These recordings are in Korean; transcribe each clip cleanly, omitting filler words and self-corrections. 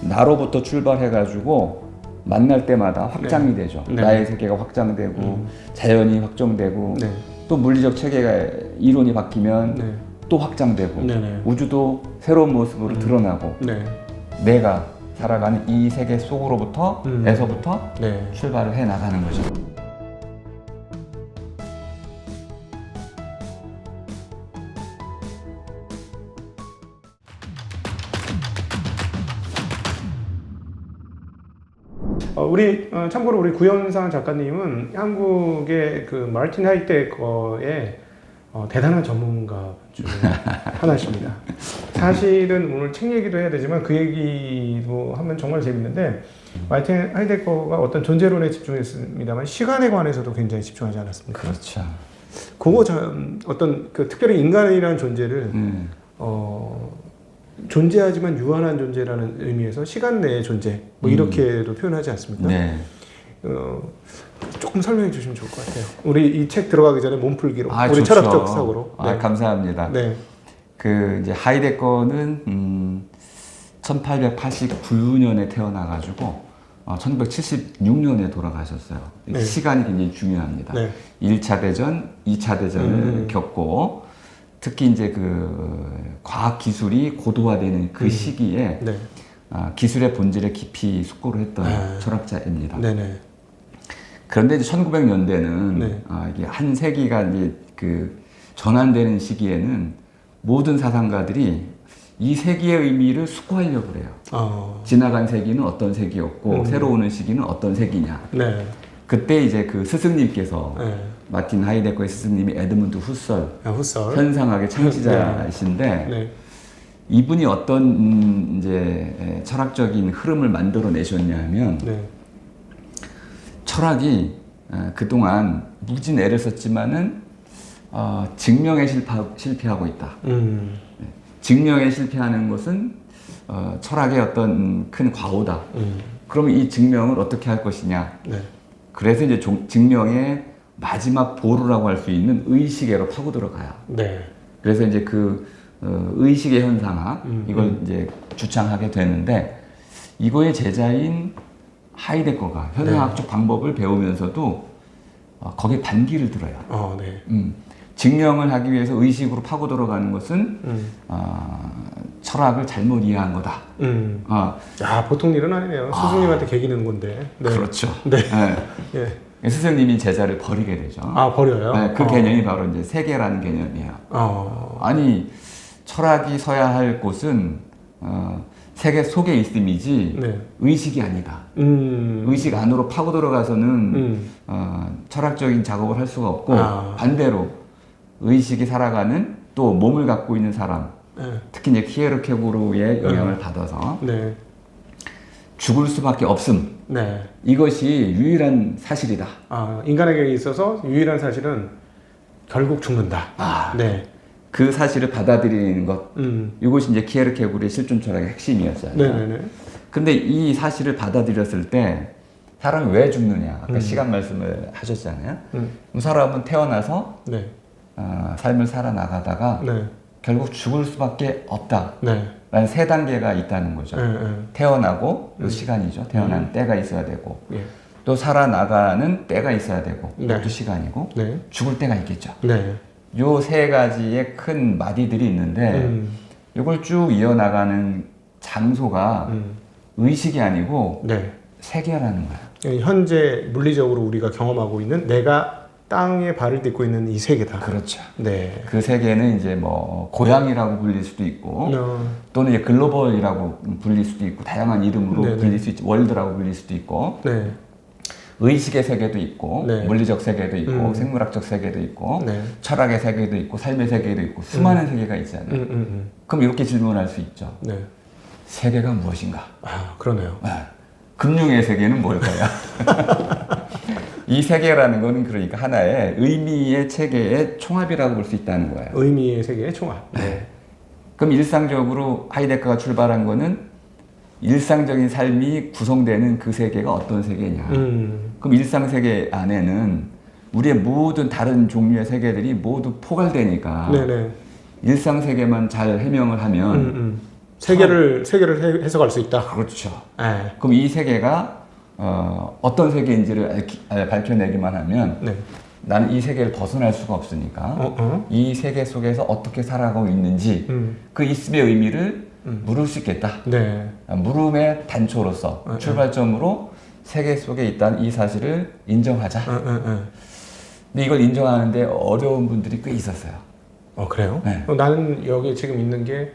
나로부터 출발해가지고 만날 때마다 확장이 되죠. 네. 나의 세계가 확장되고 자연이 확정되고 네. 또 물리적 체계가 이론이 바뀌면 네. 또 확장되고 네네. 우주도 새로운 모습으로 드러나고 네. 내가 살아가는 이 세계 속으로부터 에서부터 네. 출발을 해 나가는 거죠. 참고로 우리 구현상 작가님은 한국의 그 마르틴 하이데거의 대단한 전문가 중 하나십니다. 사실은 오늘 책 얘기도 해야 되지만 그 얘기도 하면 정말 재밌는데 마르틴 하이데거가 어떤 존재론에 집중했습니다만 시간에 관해서도 굉장히 집중하지 않았습니까? 그렇죠. 그거 어떤 그 특별히 인간이라는 존재를 존재하지만 유한한 존재라는 의미에서 시간 내의 존재 뭐 이렇게도 표현하지 않습니까? 네. 조금 설명해 주시면 좋을 것 같아요. 우리 이 책 들어가기 전에 몸풀기로 우리 좋죠. 철학적 사고로. 네. 감사합니다. 네. 그 이제 하이데거는 1889년에 태어나가지고 1976년에 돌아가셨어요. 네. 시간이 굉장히 중요합니다. 네. 1차 대전, 2차 대전을 겪고 특히 이제 그 과학 기술이 고도화되는 그 시기에 네. 기술의 본질에 깊이 숙고를 했던 철학자입니다. 네네. 그런데 이제 1900년대는 네. 이게 한 세기가 이제 그 전환되는 시기에는 모든 사상가들이 이 세기의 의미를 숙고하려고 그래요. 지나간 세기는 어떤 세기였고 새로 오는 시기는 어떤 세기냐. 네. 그때 이제 그 스승님께서 네. 마틴 하이데거의 스승님이 에드문드 후설, 후설. 현상학의 창시자이신데 네. 이분이 어떤 이제 철학적인 흐름을 만들어 내셨냐면 네. 철학이 그동안 무진 애를 썼지만은 증명에 실패하고 있다. 증명에 실패하는 것은 철학의 어떤 큰 과오다. 그러면 이 증명을 어떻게 할 것이냐. 네. 그래서 이제 증명의 마지막 보루라고 할 수 있는 의식에로 파고 들어가요. 네. 그래서 이제 그 의식의 현상학 이걸 이제 주창하게 되는데 이거의 제자인 하이데거가 현상학적 방법을 배우면서도 거기에 반기를 들어요. 네. 증명을 하기 위해서 의식으로 파고 들어가는 것은 철학을 잘못 이해한 거다. 야, 보통 일은 아니네요. 스승님한테 개기는 건데. 네. 그렇죠. 네. 네. 예. 스승님이 제자를 버리게 되죠. 버려요? 네, 그 개념이 바로 이제 세계라는 개념이에요. 아니, 철학이 서야 할 곳은 세계 속에 있음이지 네. 의식이 아니다. 의식 안으로 파고 들어가서는 철학적인 작업을 할 수가 없고 반대로 의식이 살아가는 또 몸을 갖고 있는 사람 네. 특히 이제 키에르케고르의 영향을 받아서 네. 죽을 수밖에 없음. 네. 이것이 유일한 사실이다. 인간에게 있어서 유일한 사실은 결국 죽는다. 네. 그 사실을 받아들이는 것. 이것이 이제 키에르케고르의 실존 철학의 핵심이었잖아요. 네네네. 근데 이 사실을 받아들였을 때 사람이 왜 죽느냐. 아까 시간 말씀을 하셨잖아요. 그럼 사람은 태어나서 네. 삶을 살아나가다가 네. 결국 죽을 수밖에 없다. 네. 라는 세 단계가 있다는 거죠. 태어나고 그 시간이죠. 태어난 때가 있어야 되고 예. 또 살아나가는 때가 있어야 되고 네. 그것도 시간이고 네. 죽을 때가 있겠죠. 네. 요 세 가지의 큰 마디들이 있는데 이걸 쭉 이어나가는 장소가 의식이 아니고 네. 세계라는 거예요. 현재 물리적으로 우리가 경험하고 있는 내가 땅에 발을 딛고 있는 이 세계다. 그렇죠. 네. 그 세계는 이제 뭐 고향이라고 불릴 수도 있고 또는 이제 글로벌이라고 불릴 수도 있고 다양한 이름으로 네네. 불릴 수 있지. 월드라고 불릴 수도 있고 네. 의식의 세계도 있고 네. 물리적 세계도 있고 생물학적 세계도 있고 네. 철학의 세계도 있고 삶의 세계도 있고 수많은 세계가 있잖아요. 그럼 이렇게 질문할 수 있죠. 네. 세계가 무엇인가? 그러네요. 금융의 세계는 뭘까요? 이 세계라는 거는 그러니까 하나의 의미의 체계의 총합이라고 볼 수 있다는 거예요. 의미의 세계의 총합. 네. 그럼 일상적으로 하이데거가 출발한 거는 일상적인 삶이 구성되는 그 세계가 어떤 세계냐. 그럼 일상 세계 안에는 우리의 모든 다른 종류의 세계들이 모두 포괄되니까 네네. 일상 세계만 잘 해명을 하면 세계를 해석할 수 있다. 그렇죠. 네. 그럼 이 세계가 어떤 세계인지를 밝혀내기만 하면 네. 나는 이 세계를 벗어날 수가 없으니까 이 세계 속에서 어떻게 살아가고 있는지 그 있음의 의미를 물을 수 있겠다. 네. 물음의 단초로서 출발점으로 세계 속에 있다는 이 사실을 인정하자. 근데 이걸 인정하는데 어려운 분들이 꽤 있었어요. 그래요? 네. 나는 여기 지금 있는 게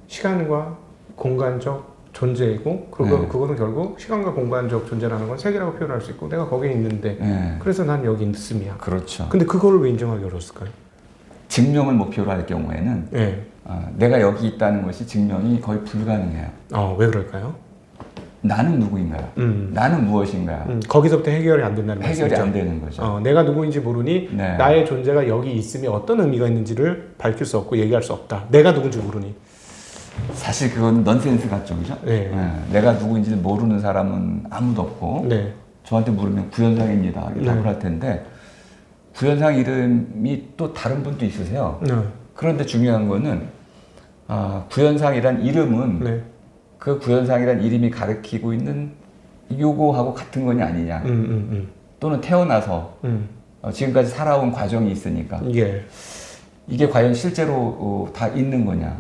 시간과 공간적 존재이고 그거는 결국 시간과 공간적 존재라는 건 세계라고 표현할 수 있고 내가 거기에 있는데 그래서 난 여기 있음이야. 그렇죠. 근데 그거를 왜 인정하기 어려웠을까요? 증명을 목표로 할 경우에는 네. 내가 여기 있다는 것이 증명이 거의 불가능해요. 왜 그럴까요? 나는 누구인가요? 나는 무엇인가요? 거기서부터 해결이 안 된다는 해결이 말씀이죠. 안 되는 거죠. 내가 누구인지 모르니 네. 나의 존재가 여기 있음이 어떤 의미가 있는지를 밝힐 수 없고 얘기할 수 없다. 내가 누군지 모르니. 사실 그건 넌센스 같죠, 그죠? 네. 내가 누구인지 모르는 사람은 아무도 없고 네. 저한테 물으면 구현상입니다 이렇게 답을 할 텐데 구현상 이름이 또 다른 분도 있으세요. 그런데 중요한 거는 구현상이란 이름은 네. 그 구현상이란 이름이 가리키고 있는 요거하고 같은 거냐 아니냐 또는 태어나서 지금까지 살아온 과정이 있으니까 이게 과연 실제로 다 있는 거냐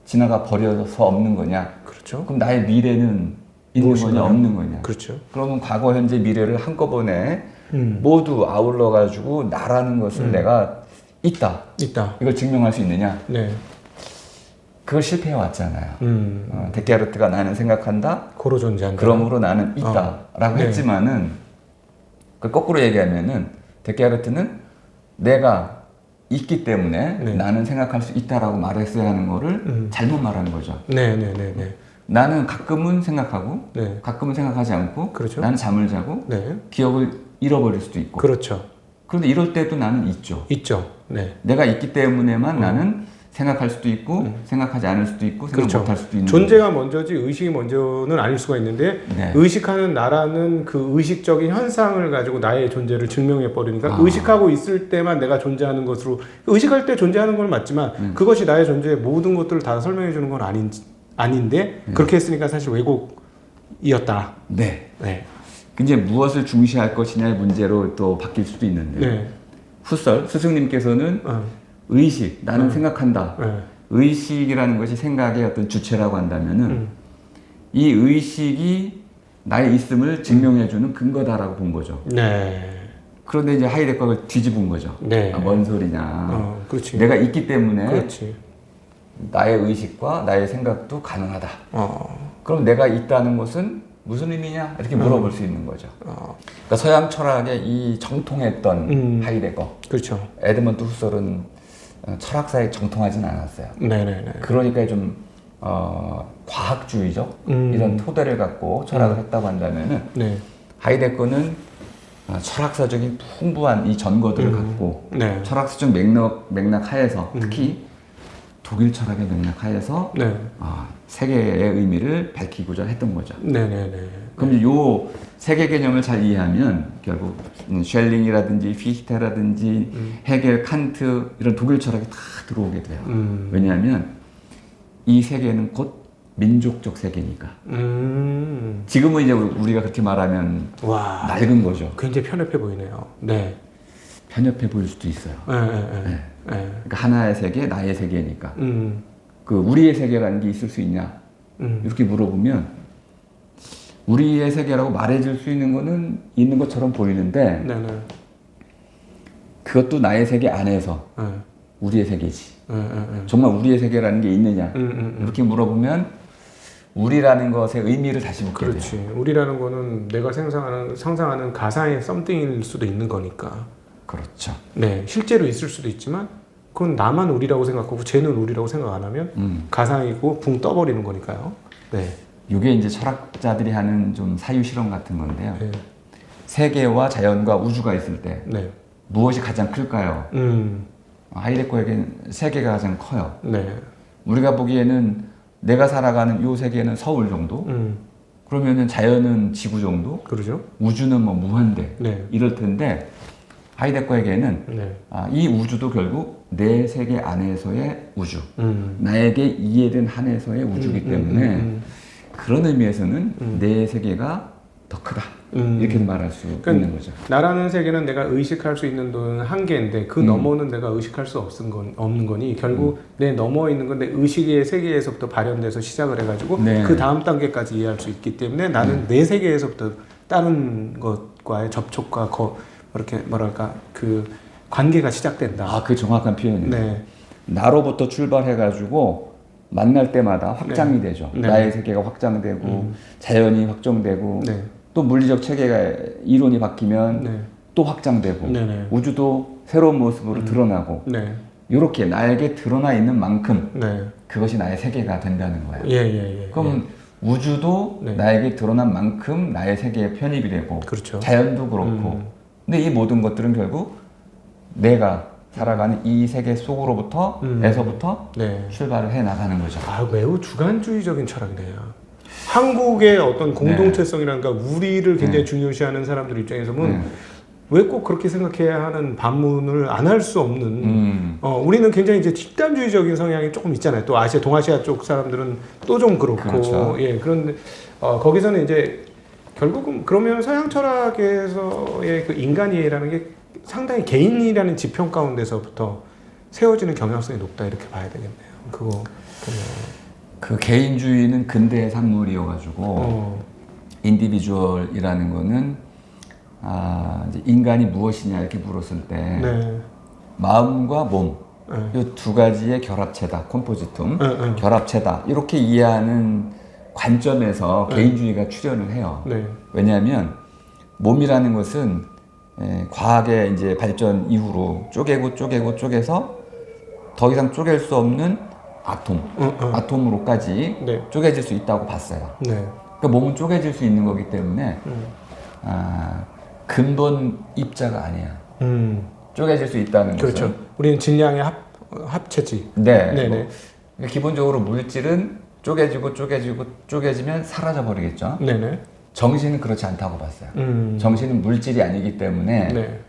지나가 버려서 없는 거냐 그렇죠. 그럼 나의 미래는 있는 거냐 없는 거냐 그렇죠. 그러면 과거 현재 미래를 한꺼번에 모두 아울러 가지고 나라는 것을 내가 있다 이걸 증명할 수 있느냐 네. 그걸 실패해 왔잖아요. 데카르트가 나는 생각한다. 고로 존재한다. 그러므로 나는 있다라고 했지만은 그 거꾸로 얘기하면은 데카르트는 내가 있기 때문에 나는 생각할 수 있다라고 말했어야 하는 거를 잘못 말하는 거죠. 네네네. 나는 가끔은 생각하고 네. 가끔은 생각하지 않고 그렇죠. 나는 잠을 자고 네. 기억을 잃어버릴 수도 있고 그렇죠. 그런데 이럴 때도 나는 있죠. 있죠. 네. 내가 있기 때문에만 나는 생각할 수도 있고 생각하지 않을 수도 있고 생각 그렇죠. 못할 수도 있는 존재가 먼저지 의식이 먼저는 아닐 수가 있는데 네. 의식하는 나라는 그 의식적인 현상을 가지고 나의 존재를 증명해 버리니까 의식하고 있을 때만 내가 존재하는 것으로 의식할 때 존재하는 건 맞지만 그것이 나의 존재의 모든 것들을 다 설명해 주는 건 아닌데 그렇게 했으니까 사실 왜곡이었다. 네. 네. 이제 무엇을 중시할 것이냐의 문제로 또 바뀔 수도 있는데 네. 후설 스승님께서는 의식 나는 생각한다. 의식이라는 것이 생각의 어떤 주체라고 한다면은 이 의식이 나의 있음을 증명해주는 근거다라고 본 거죠. 네. 그런데 이제 하이데거를 뒤집은 거죠. 네. 뭔 소리냐. 그렇지. 내가 있기 때문에 그렇지. 나의 의식과 나의 생각도 가능하다. 그럼 내가 있다는 것은 무슨 의미냐? 이렇게 물어볼 수 있는 거죠. 그러니까 서양 철학의 이 정통했던 하이데거. 그렇죠. 에드먼드 후설은 철학사에 정통하지는 않았어요. 네네네. 그러니까 좀 과학주의적 이런 토대를 갖고 철학을 했다고 한다면은 네. 하이데거는 철학사적인 풍부한 이 전거들을 갖고 네. 철학사적 맥락 하에서 특히 독일 철학의 맥락 하에서 네. 세계의 의미를 밝히고자 했던 거죠. 네네네. 그럼 요 세계 개념을 잘 이해하면 결국 쉘링이라든지 피히테라든지 헤겔, 칸트 이런 독일 철학이 다 들어오게 돼요. 왜냐하면 이 세계는 곧 민족적 세계니까. 지금은 이제 우리가 그렇게 말하면 와. 낡은 거죠. 굉장히 편협해 보이네요. 네. 편협해 보일 수도 있어요. 네. 그러니까 하나의 세계, 나의 세계니까. 그 우리의 세계라는 게 있을 수 있냐? 이렇게 물어보면 우리의 세계라고 말해줄 수 있는 거는 있는 것처럼 보이는데 네네. 그것도 나의 세계 안에서 우리의 세계지. 정말 우리의 세계라는 게 있느냐? 이렇게 물어보면 우리라는 것의 의미를 다시 묻게 돼요. 그렇지. 우리라는 거는 내가 상상하는 가상의 썸띵일 수도 있는 거니까. 그렇죠. 네. 실제로 있을 수도 있지만 그건 나만 우리라고 생각하고 쟤는 우리라고 생각 안 하면 가상이고 붕 떠버리는 거니까요. 네. 이게 이제 철학자들이 하는 좀 사유 실험 같은 건데요. 네. 세계와 자연과 우주가 있을 때 네. 무엇이 가장 클까요? 하이데거에게는 세계가 가장 커요. 네. 우리가 보기에는 내가 살아가는 이 세계는 서울 정도? 그러면은 자연은 지구 정도? 그러죠. 우주는 뭐 무한대. 네. 이럴 텐데 하이데거에게는 네. 이 우주도 결국 내 세계 안에서의 우주, 나에게 이해된 한에서의 우주이기 때문에 그런 의미에서는 내 세계가 더 크다. 이렇게 말할 수 있는 거죠. 나라는 세계는 내가 의식할 수 있는 돈 한계인데 그 너머는 내가 의식할 수 없는 거니 결국 내 넘어 있는 건 내 의식의 세계에서부터 발현돼서 시작을 해가지고 네. 그 다음 단계까지 이해할 수 있기 때문에 나는 내 세계에서부터 다른 것과의 접촉과 이렇게 뭐랄까 그 관계가 시작된다. 아, 그 정확한 표현이에요. 네. 나로부터 출발해가지고 만날 때마다 확장이 되죠. 네. 나의 세계가 확장되고 자연이 확정되고 네. 또 물리적 체계가 이론이 바뀌면 네. 또 확장되고 네네. 우주도 새로운 모습으로 드러나고 네. 이렇게 나에게 드러나 있는 만큼 네. 그것이 나의 세계가 된다는 거예요. 예. 그럼 우주도 네. 나에게 드러난 만큼 나의 세계에 편입이 되고 그렇죠. 자연도 그렇고 근데 이 모든 것들은 결국 내가 살아가는 이 세계 속으로부터 에서부터 네. 출발을 해 나가는 거죠. 아, 매우 주관주의적인 철학이네요. 한국의 어떤 공동체성이라든가 우리를 굉장히 중요시하는 사람들 입장에서 보면 왜 꼭 그렇게 생각해야 하는 반문을 안 할 수 없는 우리는 굉장히 이제 집단주의적인 성향이 조금 있잖아요. 또 동아시아 쪽 사람들은 또 좀 그렇고 그렇죠. 예 그런데 거기서는 이제 결국은 그러면 서양 철학에서의 그 인간이라는 게 상당히 개인이라는 지평 가운데서부터 세워지는 경향성이 높다 이렇게 봐야 되겠네요. 그거 보면. 그 개인주의는 근대의 산물이어가지고 인디비주얼이라는 거는 이제 인간이 무엇이냐 이렇게 물었을 때 네. 마음과 몸 이 두 가지의 결합체다, 콤포지툼 결합체다 이렇게 이해하는 관점에서 개인주의가 출현을 해요. 네. 왜냐하면 몸이라는 것은 과학의 이제 발전 이후로 쪼개서 더 이상 쪼갤 수 없는 아톰으로까지 네. 쪼개질 수 있다고 봤어요. 네. 그러니까 몸은 쪼개질 수 있는 거기 때문에 근본 입자가 아니야. 쪼개질 수 있다는 그렇죠. 것은. 우리는 질량의 합체지. 네. 네네. 뭐, 기본적으로 물질은 쪼개지면 사라져 버리겠죠. 네네. 정신은 그렇지 않다고 봤어요. 정신은 물질이 아니기 때문에 네.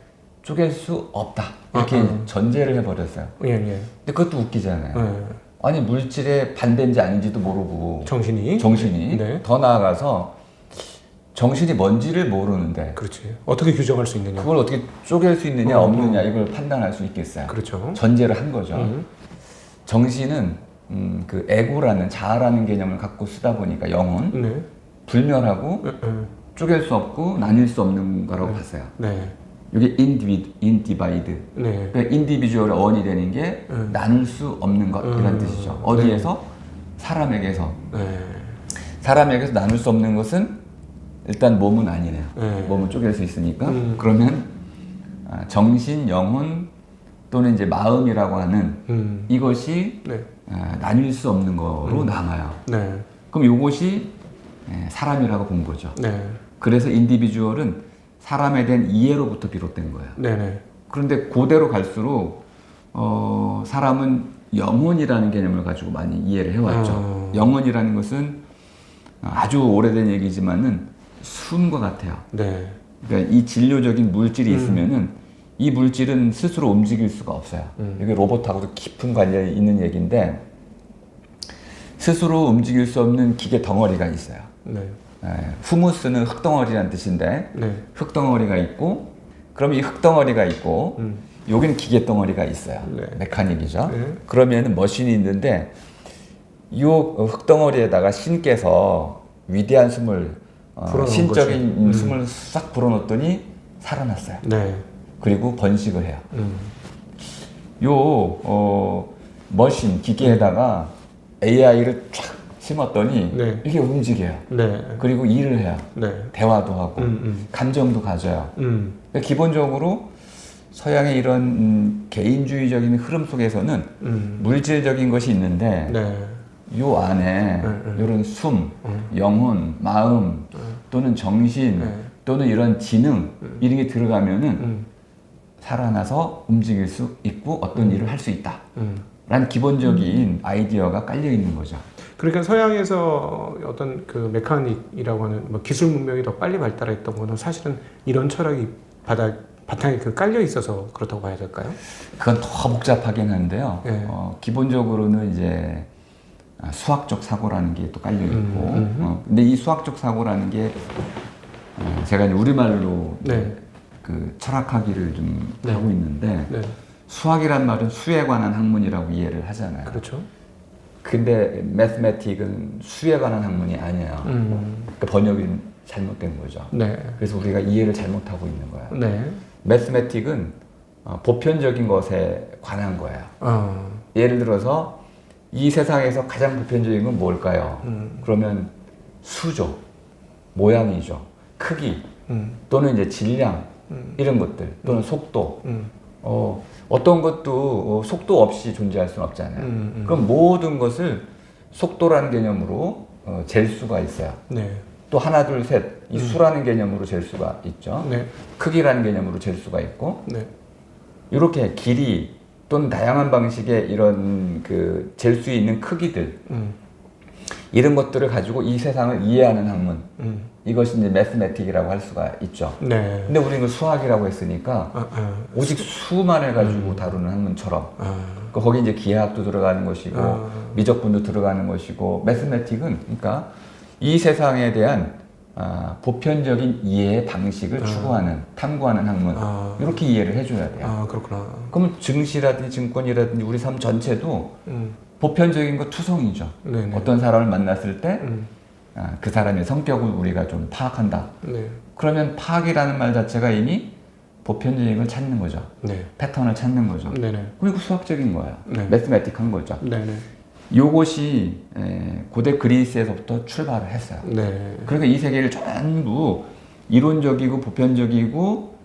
쪼갤 수 없다. 이렇게 전제를 해버렸어요. 예. 근데 그것도 웃기잖아요. 네. 아니 물질의 반대인지 아닌지도 모르고 정신이. 네. 더 나아가서 정신이 뭔지를 모르는데 그렇지. 어떻게 규정할 수 있느냐. 그걸 어떻게 쪼갤 수 있느냐 없느냐 이걸 판단할 수 있겠어요. 그렇죠. 전제를 한 거죠. 정신은 그 에고라는 자아라는 개념을 갖고 쓰다 보니까 영혼 네. 불멸하고 쪼갤 수 없고 나뉠 수 없는 거라고 봤어요. 네. 이게 인디바이드. 네. 그러니까 인디비주얼 어원이 되는 게 나눌 수 없는 것 이런 뜻이죠. 어디에서? 사람에게서. 네. 사람에게서 나눌 수 없는 것은 일단 몸은 아니네요. 네. 몸은 쪼갤 수 있으니까. 그러면 정신, 영혼 또는 이제 마음이라고 하는 이것이 네. 나뉠 수 없는 거로 남아요. 네. 그럼 이것이 사람이라고 본 거죠. 네. 그래서 인디비주얼은 사람에 대한 이해로부터 비롯된 거예요. 네네. 그런데 그대로 갈수록 사람은 영혼이라는 개념을 가지고 많이 이해를 해왔죠. 영혼이라는 것은 아주 오래된 얘기지만은 숨과 같아요. 네. 그러니까 이 진료적인 물질이 있으면은 이 물질은 스스로 움직일 수가 없어요. 이게 로봇하고도 깊은 관련이 있는 얘기인데 스스로 움직일 수 없는 기계 덩어리가 있어요. 네. 후무스는 흙덩어리라는 뜻인데 네. 흙덩어리가 있고 그럼 이 흙덩어리가 있고 여기는 기계 덩어리가 있어요. 네. 메카닉이죠. 네. 그러면은 머신이 있는데 이 흙덩어리에다가 신께서 위대한 숨을 신적인 숨을 싹 불어넣었더니 살아났어요. 네. 그리고 번식을 해요. 머신 기계에다가 AI를 쫙 심었더니 네. 이게 움직여요. 네. 그리고 일을 해요. 네. 대화도 하고 감정도 가져요. 그러니까 기본적으로 서양의 이런 개인주의적인 흐름 속에서는 물질적인 것이 있는데 네. 요 안에 이런 숨, 영혼, 마음 또는 정신 또는 이런 지능 이런 게 들어가면은 살아나서 움직일 수 있고 어떤 일을 할 수 있다. 라는 기본적인 아이디어가 깔려 있는 거죠. 그러니까 서양에서 어떤 그 메카닉이라고 하는 뭐 기술 문명이 더 빨리 발달했던 거는 사실은 이런 철학이 바탕이 깔려 있어서 그렇다고 봐야 될까요? 그건 더 복잡하긴 한데요. 네. 기본적으로는 이제 수학적 사고라는 게 또 깔려 있고, 근데 이 수학적 사고라는 게 제가 이제 우리말로 네. 그 철학하기를 좀 네. 하고 있는데 네. 수학이란 말은 수에 관한 학문이라고 이해를 하잖아요. 그렇죠. 근데 mathematic은 수에 관한 학문이 아니에요. 그러니까 번역이 잘못된 거죠. 네. 그래서 우리가 이해를 잘못하고 있는 거예요. 네. mathematic은 보편적인 것에 관한 거예요. 예를 들어서 이 세상에서 가장 보편적인 건 뭘까요? 그러면 수죠, 모양이죠, 크기 또는 이제 질량 이런 것들 또는 속도. 어떤 것도 속도 없이 존재할 수는 없잖아요. 그럼 모든 것을 속도라는 개념으로 잴 수가 있어요. 네. 또 하나, 둘, 셋, 이 수라는 개념으로 잴 수가 있죠. 네. 크기라는 개념으로 잴 수가 있고, 네. 이렇게 길이 또는 다양한 방식의 이런 잴 수 있는 크기들, 이런 것들을 가지고 이 세상을 이해하는 학문, 이것이 이제 매스매틱이라고 할 수가 있죠. 네. 근데 우리는 그 수학이라고 했으니까 오직 수만 해가지고 다루는 학문처럼 거기 이제 기하학도 들어가는 것이고 미적분도 들어가는 것이고 매스매틱은 그러니까 이 세상에 대한 보편적인 이해의 방식을 추구하는 탐구하는 학문 이렇게 이해를 해줘야 돼요. 그렇구나. 그러면 증시라든지 증권이라든지 우리 삶 전체도 보편적인 거 투성이죠. 네네. 어떤 사람을 만났을 때 그 사람의 성격을 우리가 좀 파악한다. 네. 그러면 파악이라는 말 자체가 이미 보편적인 걸 찾는 거죠. 네. 패턴을 찾는 거죠. 네네. 그리고 수학적인 거예요. 네. 매스매틱한 거죠. 네네. 요것이 고대 그리스에서부터 출발을 했어요. 네. 그러니까 이 세계를 전부 이론적이고 보편적이고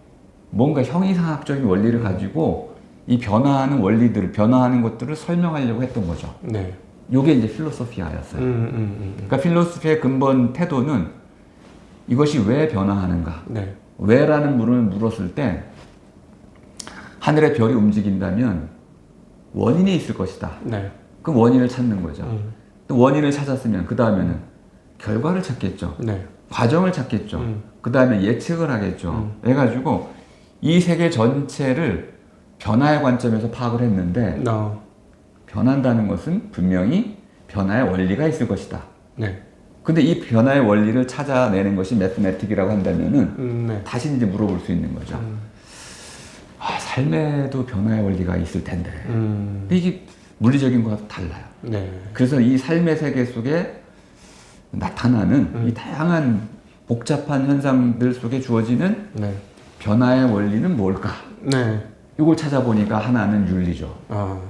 뭔가 형이상학적인 원리를 가지고 이 변화하는 원리들을, 변화하는 것들을 설명하려고 했던 거죠. 네. 요게 이제 필로소피아였어요. 그러니까 필로소피의 근본 태도는 이것이 왜 변화하는가? 네. 왜라는 물음을 물었을 때 하늘의 별이 움직인다면 원인이 있을 것이다. 네. 그 원인을 찾는 거죠. 또 원인을 찾았으면 그 다음에는 결과를 찾겠죠. 네. 과정을 찾겠죠. 그 다음에 예측을 하겠죠. 해가지고 이 세계 전체를 변화의 관점에서 파악을 했는데 변한다는 것은 분명히 변화의 원리가 있을 것이다. 네. 근데 이 변화의 원리를 찾아내는 것이 매스매틱이라고 한다면은 네. 다시 이제 물어볼 수 있는 거죠. 삶에도 변화의 원리가 있을 텐데 근데 이게 물리적인 것과 달라요. 네. 그래서 이 삶의 세계 속에 나타나는 이 다양한 복잡한 현상들 속에 주어지는 네. 변화의 원리는 뭘까? 네. 이걸 찾아보니까 하나는 윤리죠.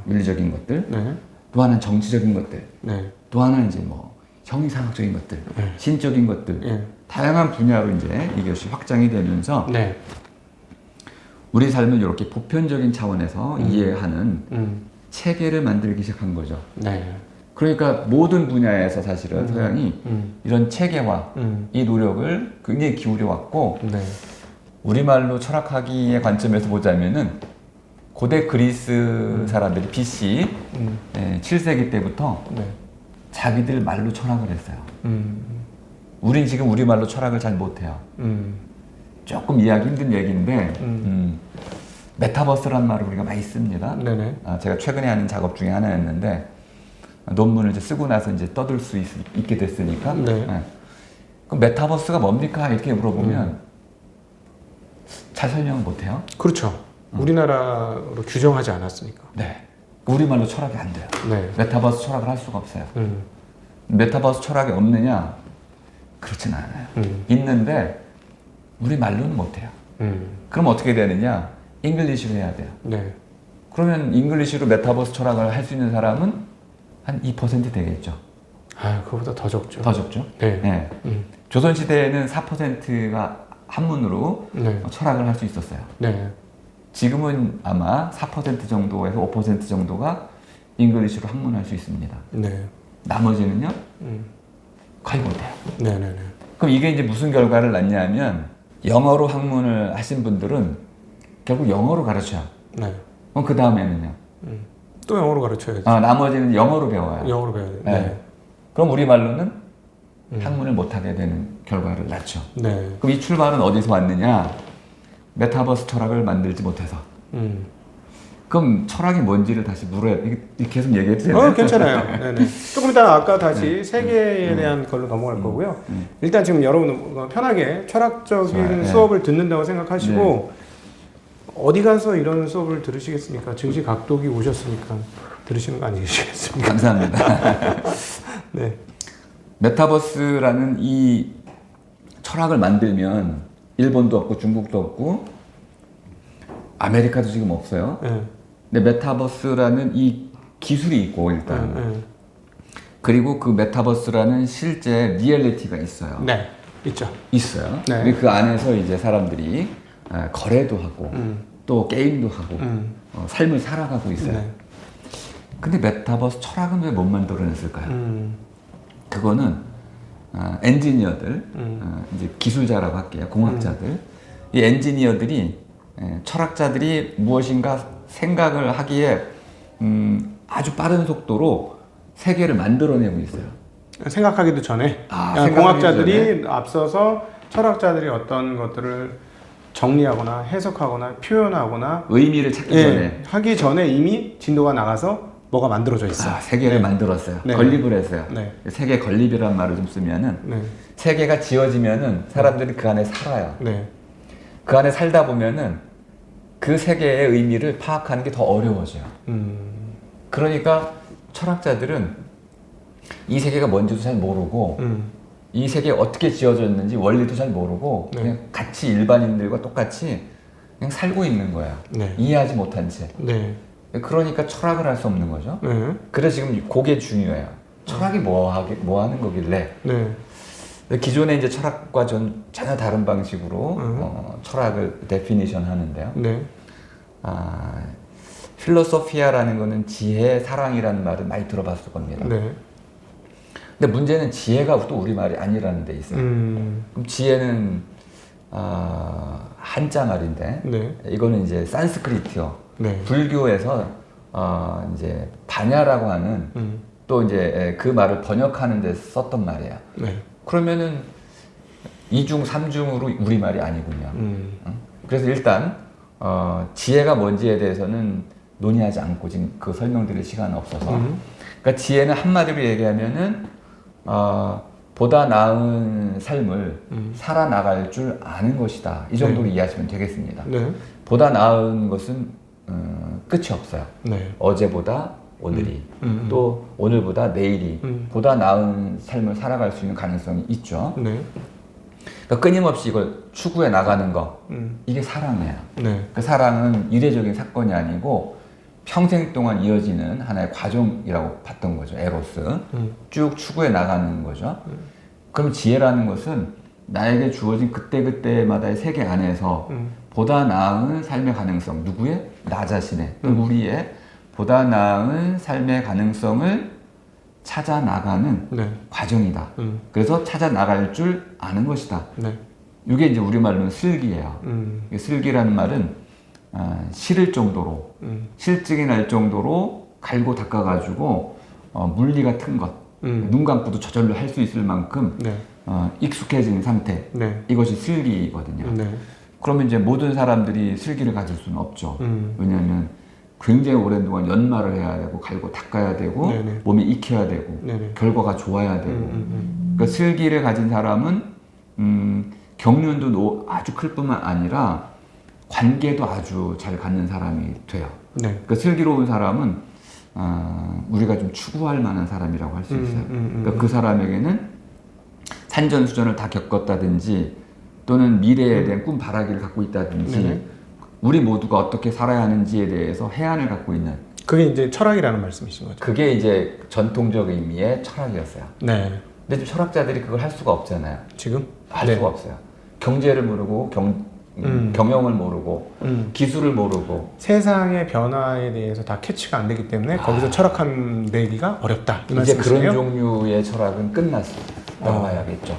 윤리적인 것들. 네. 또 하나는 정치적인 것들. 네. 또 하나는 이제 뭐 형이상학적인 것들, 네. 신적인 것들. 네. 다양한 분야로 이제 이것이 확장이 되면서 네. 우리 삶을 이렇게 보편적인 차원에서 이해하는 체계를 만들기 시작한 거죠. 네. 그러니까 모든 분야에서 사실은 서양이 이런 체계화, 이 노력을 굉장히 기울여 왔고, 네. 우리말로 철학하기의 관점에서 보자면은 고대 그리스 사람들이 BC 7세기 때부터 네. 자기들 말로 철학을 했어요. 우린 지금 우리말로 철학을 잘 못해요. 조금 이해하기 힘든 얘기인데 메타버스라는 말을 우리가 많이 씁니다. 네네. 제가 최근에 하는 작업 중에 하나였는데 논문을 이제 쓰고 나서 이제 떠들 수 있게 됐으니까. 네. 그럼 메타버스가 뭡니까? 이렇게 물어보면 잘 설명을 못해요. 그렇죠. 우리나라로 규정하지 않았으니까. 네. 우리말로 철학이 안 돼요. 네. 메타버스 철학을 할 수가 없어요. 메타버스 철학이 없느냐? 그렇진 않아요. 있는데 우리말로는 못해요. 그럼 어떻게 되느냐? 잉글리시로 해야 돼요. 네. 그러면 잉글리시로 메타버스 철학을 할 수 있는 사람은 한 2% 되겠죠. 그거보다 더 적죠. 더 적죠? 네. 네. 조선시대에는 4%가 한문으로 네. 철학을 할 수 있었어요. 네. 지금은 아마 4% 정도에서 5% 정도가 잉글리시로 학문할 수 있습니다. 네. 나머지는요? 거의 못해요. 네네네. 그럼 이게 이제 무슨 결과를 낳냐면 영어로 학문을 하신 분들은 결국 영어로 가르쳐요. 네. 그럼 그 다음에는요? 또 영어로 가르쳐야지. 나머지는 영어로 배워요. 영어로 배워야 돼. 네. 그럼 우리말로는 학문을 못하게 되는 결과를 낳죠. 네. 그럼 이 출발은 어디서 왔느냐? 메타버스 철학을 만들지 못해서. 그럼 철학이 뭔지를 다시 물어야 이게 계속 얘기해도 되나요? 괜찮아요. 네네. 조금 이따 아까 다시 세계에 대한 걸로 넘어갈 거고요. 일단 지금 여러분 편하게 철학적인 수업을 듣는다고 생각하시고 어디 가서 이런 수업을 들으시겠습니까? 증시 각독이 오셨으니까 들으시는 거 아니시겠습니까? 감사합니다. 네. 메타버스라는 이 철학을 만들면 일본도 없고 중국도 없고 아메리카도 지금 없어요. 근데 메타버스라는 이 기술이 있고 일단 그리고 그 메타버스라는 실제 리얼리티가 있어요. 네, 있죠. 있어요. 네. 그리고 그 안에서 이제 사람들이 거래도 하고 또 게임도 하고 삶을 살아가고 있어요. 네. 근데 메타버스 철학은 왜 못 만들어냈을까요? 그거는 엔지니어들, 이제 기술자라고 할게요. 공학자들. 이 엔지니어들이 철학자들이 무엇인가 생각을 하기에 아주 빠른 속도로 세계를 만들어내고 있어요. 생각하기도 전에 공학자들이 앞서서 철학자들이 어떤 것들을 정리하거나 해석하거나 표현하거나 의미를 찾기 전에 하기 전에 이미 진도가 나가서 뭐가 만들어져 있어. 세계를 만들었어요. 네. 건립을 했어요. 네. 세계 건립이라는 말을 좀 쓰면은 네. 세계가 지어지면은 사람들이 그 안에 살아요. 네. 그 안에 살다 보면은 그 세계의 의미를 파악하는 게 더 어려워져요. 그러니까 철학자들은 이 세계가 뭔지도 잘 모르고 이 세계가 어떻게 지어졌는지 원리도 잘 모르고 그냥 같이 일반인들과 똑같이 그냥 살고 있는 거야. 네. 이해하지 못한 채. 네. 그러니까 철학을 할 수 없는 거죠. 네. 그래서 지금 그게 중요해요. 철학이 뭐 하는 거길래. 네. 기존의 이제 철학과 전혀 다른 방식으로 철학을 데피니션 하는데요. 네. 필로소피아라는 거는 지혜, 사랑이라는 말을 많이 들어봤을 겁니다. 네. 근데 문제는 지혜가 또 우리말이 아니라는 데 있어요. 그럼 지혜는 한자 말인데 네. 이거는 이제 산스크리트어. 네. 불교에서 이제 바냐라고 하는 또 이제 그 말을 번역하는 데 썼던 말이에요. 네. 그러면은 이중 삼중으로 우리말이 아니군요. 그래서 일단 지혜가 뭔지에 대해서는 논의하지 않고 지금 그 설명드릴 시간은 없어서 그러니까 지혜는 한마디로 얘기하면은 보다 나은 삶을 살아나갈 줄 아는 것이다. 이 정도로 이해하시면 되겠습니다. 네. 보다 나은 것은 끝이 없어요. 네. 어제보다 오늘이 또 오늘보다 내일이 보다 나은 삶을 살아갈 수 있는 가능성이 있죠. 네. 그러니까 끊임없이 이걸 추구해 나가는 거 이게 사랑이에요. 네. 그 사랑은 이례적인 사건이 아니고 평생 동안 이어지는 하나의 과정이라고 봤던 거죠. 에로스 쭉 추구해 나가는 거죠. 그럼 지혜라는 것은 나에게 주어진 그때그때마다의 세계 안에서 보다 나은 삶의 가능성, 누구의? 나 자신의, 또 우리의 보다 나은 삶의 가능성을 찾아 나가는 과정이다. 그래서 찾아 나갈 줄 아는 것이다. 네. 이게 이제 우리말로는 슬기예요. 슬기라는 말은 싫을 정도로, 실증이 날 정도로 갈고 닦아가지고 물리 같은 것, 눈 감고도 저절로 할 수 있을 만큼 익숙해진 상태, 이것이 슬기거든요. 네. 그러면 이제 모든 사람들이 슬기를 가질 수는 없죠. 왜냐하면 굉장히 오랜 동안 연마를 해야 되고 갈고 닦아야 되고 몸이 익혀야 되고 결과가 좋아야 되고 그러니까 슬기를 가진 사람은 경륜도 아주 클 뿐만 아니라 관계도 아주 잘 갖는 사람이 돼요. 그러니까 슬기로운 사람은 우리가 좀 추구할 만한 사람이라고 할 수 있어요. 그러니까 그 사람에게는 산전수전을 다 겪었다든지 또는 미래에 대한 꿈 바라기를 갖고 있다든지 우리 모두가 어떻게 살아야 하는지에 대해서 해안을 갖고 있는 그게 이제 철학이라는 말씀이신 거죠. 그게 이제 전통적 의미의 철학이었어요. 네. 근데 지금 철학자들이 그걸 할 수가 없잖아요. 지금? 할 수가 없어요. 경제를 모르고 경영을 모르고 기술을 모르고 세상의 변화에 대해서 다 캐치가 안 되기 때문에 거기서 철학한 내기가 어렵다. 이 이제 말씀이시네요? 그런 종류의 철학은 끝났어요. 봐야겠죠.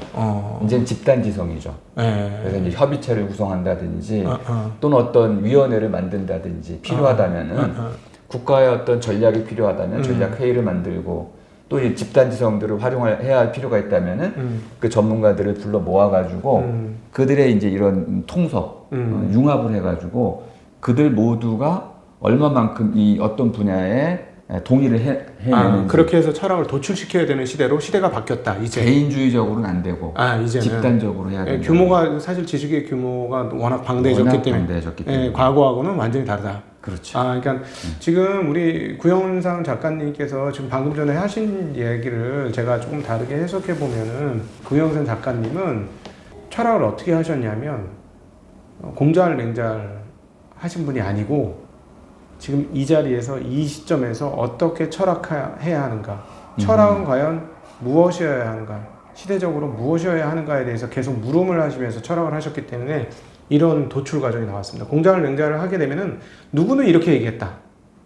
이제 집단지성이죠. 그래서 이제 협의체를 구성한다든지 또는 어떤 위원회를 만든다든지 필요하다면은 국가의 어떤 전략이 필요하다면 전략 회의를 만들고 또 이 집단지성들을 활용해야 할 필요가 있다면은 그 전문가들을 불러 모아가지고 그들의 이제 이런 통섭, 융합을 해가지고 그들 모두가 얼마만큼 이 어떤 분야에 동의를 해내는지. 그렇게 해서 철학을 도출시켜야 되는 시대로 시대가 바뀌었다. 이제 개인주의적으로는 안 되고 이제는 집단적으로 해야 된다. 규모가 사실 지식의 규모가 워낙 방대해졌기 때문에 과거하고는 완전히 다르다. 그렇죠. 그러니까 지금 우리 구영상 작가님께서 지금 방금 전에 하신 얘기를 제가 조금 다르게 해석해 보면은 구영상 작가님은 철학을 어떻게 하셨냐면 공자를 맹자를 하신 분이 아니고 지금 이 자리에서 이 시점에서 어떻게 철학해야 하는가, 철학은 과연 무엇이어야 하는가, 시대적으로 무엇이어야 하는가에 대해서 계속 물음을 하시면서 철학을 하셨기 때문에 이런 도출 과정이 나왔습니다. 공자를 맹자를 하게 되면은 누구는 이렇게 얘기했다,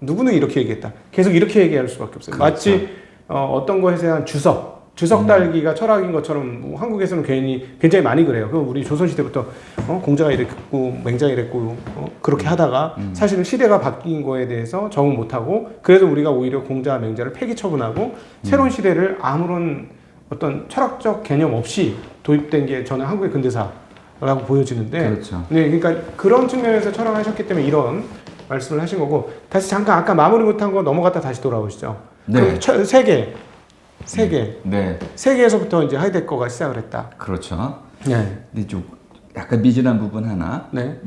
누구는 이렇게 얘기했다, 계속 이렇게 얘기할 수밖에 없어요. 그렇죠. 마치 어떤 것에 대한 주석 달기가 철학인 것처럼 뭐 한국에서는 굉장히 많이 그래요. 그 우리 조선시대부터 공자가 이랬고 맹자가 이랬고 그렇게 하다가 사실은 시대가 바뀐 거에 대해서 적응 못하고 그래서 우리가 오히려 공자와 맹자를 폐기 처분하고 새로운 시대를 아무런 어떤 철학적 개념 없이 도입된 게 저는 한국의 근대사라고 보여지는데 그렇죠. 네, 그러니까 그런 측면에서 철학하셨기 때문에 이런 말씀을 하신 거고 다시 잠깐 아까 마무리 못한 거 넘어갔다 다시 돌아오시죠. 네. 세계에서부터 이제 하이데거가 시작을 했다. 그렇죠. 네. 근데 좀 약간 미진한 부분 하나. 네.